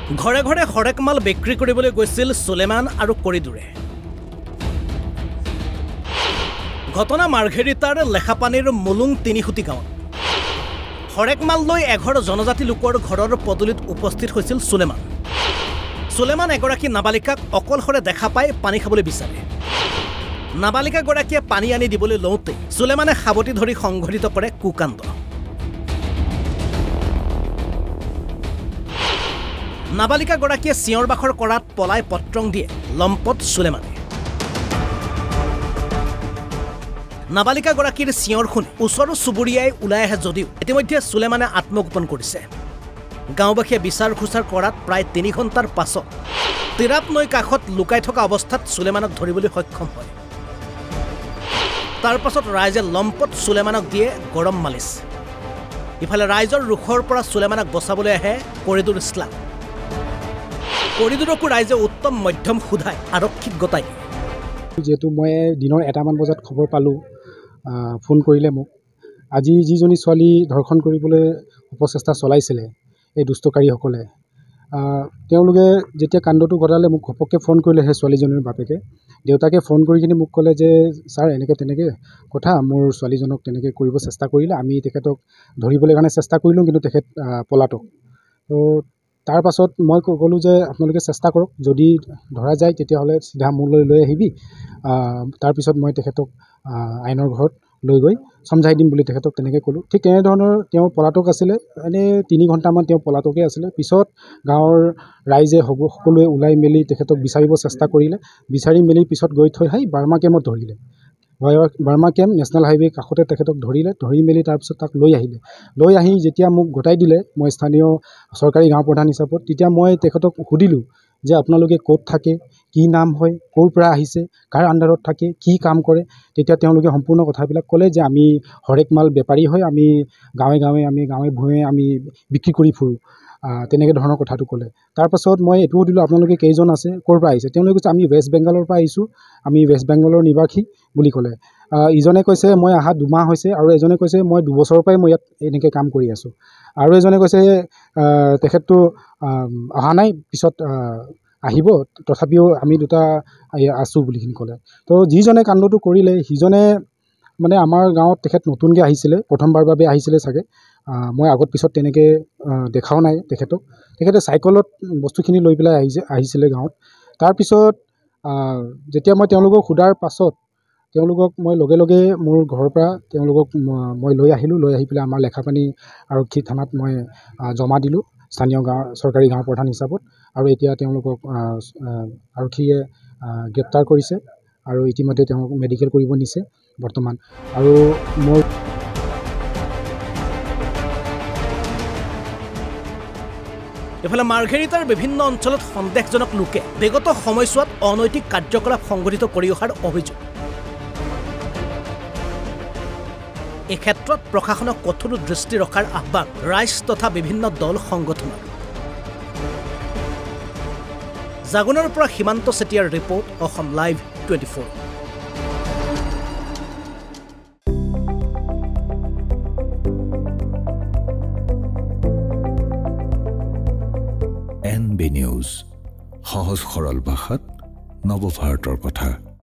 ঘৰে ঘৰে হৰেক মাল বিক্ৰী কৰিবলৈ গৈছিল সুলেমান আৰু কৰিডুৰে। ঘটনা মাৰ্ঘেৰিটাৰ লেখাপানীৰ মুলুং তিনিখুটি গাঁৱত। হৰেক মাল লৈ এঘৰ জনজাতি লোকৰ ঘৰৰ পদূলিত উপস্থিত হৈছিল সুলেমান। সুলেমান এগৰাকী নাবালিকাক অকলশৰে দেখা পাই পানী খাবলৈ বিচাৰে। নাবালিকাগৰাকীয়ে পানী আনি দিবলৈ লওঁতে সুলেমানে সাৱটি ধৰি সংঘটিত কৰে কুকাণ্ড। নাবালিকাগৰাকীয়ে চিঞৰ বাখৰ কৰাত পলাই পত্ৰং দিয়ে লম্পট সুলেমানে। নাবালিকাগৰাকীৰ চিঞৰ শুনি ওচৰৰ চুবুৰীয়াই ওলাই আহে যদিও ইতিমধ্যে সুলেমানে আত্মগোপন কৰিছে। গাঁওবাসীয়ে বিচাৰ খোচাৰ কৰাত প্ৰায় ৩ ঘণ্টাৰ পাছত তিৰাপ নৈ কাষত লুকাই থকা অৱস্থাত সুলেমানক ধৰিবলৈ সক্ষম হয়। তাৰ পাছত ৰাইজে লম্পট সুলেমানক দিয়ে গৰম মালিচ। ইফালে ৰাইজৰ ৰোষৰ পৰা সুলেমানক বচাবলৈ আহে কৰিডুৰ ইছলাম। কৰিডুৰকো ৰাইজে উত্তম মধ্যম সোধাই আৰক্ষীক গতাই। যেহেতু মই দিনৰ ১টামান বজাত খবৰ পালোঁ, ফোন কৰিলে মোক। আজি যিজনী ছোৱালী ধৰ্ষণ কৰিবলৈ অপচেষ্টা চলাইছিলে এই দুষ্টকাৰীসকলে, তেওঁলোকে যেতিয়া কাণ্ডটো ঘটালে মোক ঘপককৈ ফোন কৰিলে সেই ছোৱালীজনীৰ বাপেকে। দেউতাকে ফোন কৰি কিনি মোক ক'লে যে ছাৰ এনেকৈ তেনেকৈ কথা, মোৰ ছোৱালীজনক তেনেকৈ কৰিব চেষ্টা কৰিলে, আমি তেখেতক ধৰিবলৈ কাৰণে চেষ্টা কৰিলোঁ, কিন্তু তেখেত পলাতক। তো তাৰ পাছত মই ক'লোঁ যে আপোনালোকে চেষ্টা কৰক, যদি ধৰা যায় তেতিয়াহ'লে চিধা মোলৈ লৈ আহিবি, তাৰপিছত মই তেখেতক আইনৰ ঘৰত লৈ গৈ সমঝাই দিম বুলি তেখেতক তেনেকৈ ক'লোঁ। ঠিক তেনেধৰণৰ তেওঁ পলাতক আছিলে, এনেই ৩ ঘণ্টামান তেওঁ পলাতকে আছিলে। পিছত গাঁৱৰ ৰাইজে সকলোৱে ওলাই মেলি তেখেতক বিচাৰিব চেষ্টা কৰিলে। বিচাৰি মেলি পিছত গৈ থৈ আহি বাৰ্মা কেম্পত ধৰিলে। বাৰ্মা কেম্প নেশ্যনেল হাইৱে কাষতে তেখেতক ধৰিলে। ধৰি মেলি তাৰপিছত তাক লৈ আহিলে। লৈ আহি যেতিয়া মোক গতাই দিলে, মই স্থানীয় চৰকাৰী গাঁও প্ৰধান হিচাপত, তেতিয়া মই তেখেতক সুধিলোঁ যে আপোনালোকে ক'ত থাকে, কি নাম হয়, ক'ৰ পৰা আহিছে, কাৰ আণ্ডাৰত থাকে, কি কাম কৰে। তেতিয়া তেওঁলোকে সম্পূৰ্ণ কথাবিলাক ক'লে যে আমি হৰেক মাল বেপাৰী হয়, আমি গাঁৱে ভূঞে আমি বিক্ৰী কৰি ফুৰোঁ, তেনেকৈ ধৰণৰ কথাটো ক'লে। তাৰপাছত মই এইটো সুধিলোঁ আপোনালোকে কেইজন আছে, ক'ৰ পৰা আহিছে। তেওঁলোকে কৈছে আমি ৱেষ্ট বেংগলৰ পৰা আহিছোঁ, আমি ৱেষ্ট বেংগলৰ নিবাসী বুলি ক'লে। ইজনে কৈছে মই অহা 2 মাহ হৈছে, আৰু এজনে কৈছে মই 2 বছৰৰ পৰাই মই ইয়াত এনেকৈ কাম কৰি আছোঁ, আৰু এজনে কৈছে তেখেতটো অহা নাই, পিছত আহিব, তথাপিও আমি দুটা আছোঁ বুলিখিনি ক'লে। তো যিজনে কাণ্ডটো কৰিলে সিজনে মানে আমাৰ গাঁৱত তেখেত নতুনকৈ আহিছিলে, প্ৰথমবাৰ বাবে আহিছিলে চাগে। মই আগত পিছত তেনেকৈ দেখাও নাই তেখেতক। তেখেতে চাইকেলত বস্তুখিনি লৈ পেলাই আহিছিলে গাঁৱত। তাৰপিছত যেতিয়া মই তেওঁলোকক সোধাৰ পাছত তেওঁলোকক মই লগে লগে মোৰ ঘৰৰ পৰা তেওঁলোকক মই লৈ আহিলোঁ। লৈ আহি পেলাই আমাৰ লেখাপানী আৰক্ষী থানাত মই জমা দিলোঁ স্থানীয় চৰকাৰী গাঁও প্ৰধান হিচাপত। আৰু এতিয়া তেওঁলোকক আৰক্ষীয়ে গ্ৰেপ্তাৰ কৰিছে আৰু ইতিমধ্যে তেওঁলোকক মেডিকেল কৰিব নিছে বৰ্তমান। আৰু মোৰ ইফালে মাৰ্ঘেৰিটাৰ বিভিন্ন অঞ্চলত সন্দেহজনক লোকে বিগত সময়ছোৱাত অনৈতিক কাৰ্যকলাপ সংঘটিত কৰি অহাৰ অভিযোগ। এই ক্ষেত্ৰত প্ৰশাসনক কঠোৰ দৃষ্টি ৰখাৰ আহ্বান ৰাইজ তথা বিভিন্ন দল সংগঠনৰ। জাগুনৰ পৰা সীমান্ত চেতিয়াৰ report, Assam live 24। NB news, সহজ সৰল ভাষাত নৱভাৰতৰ কথা।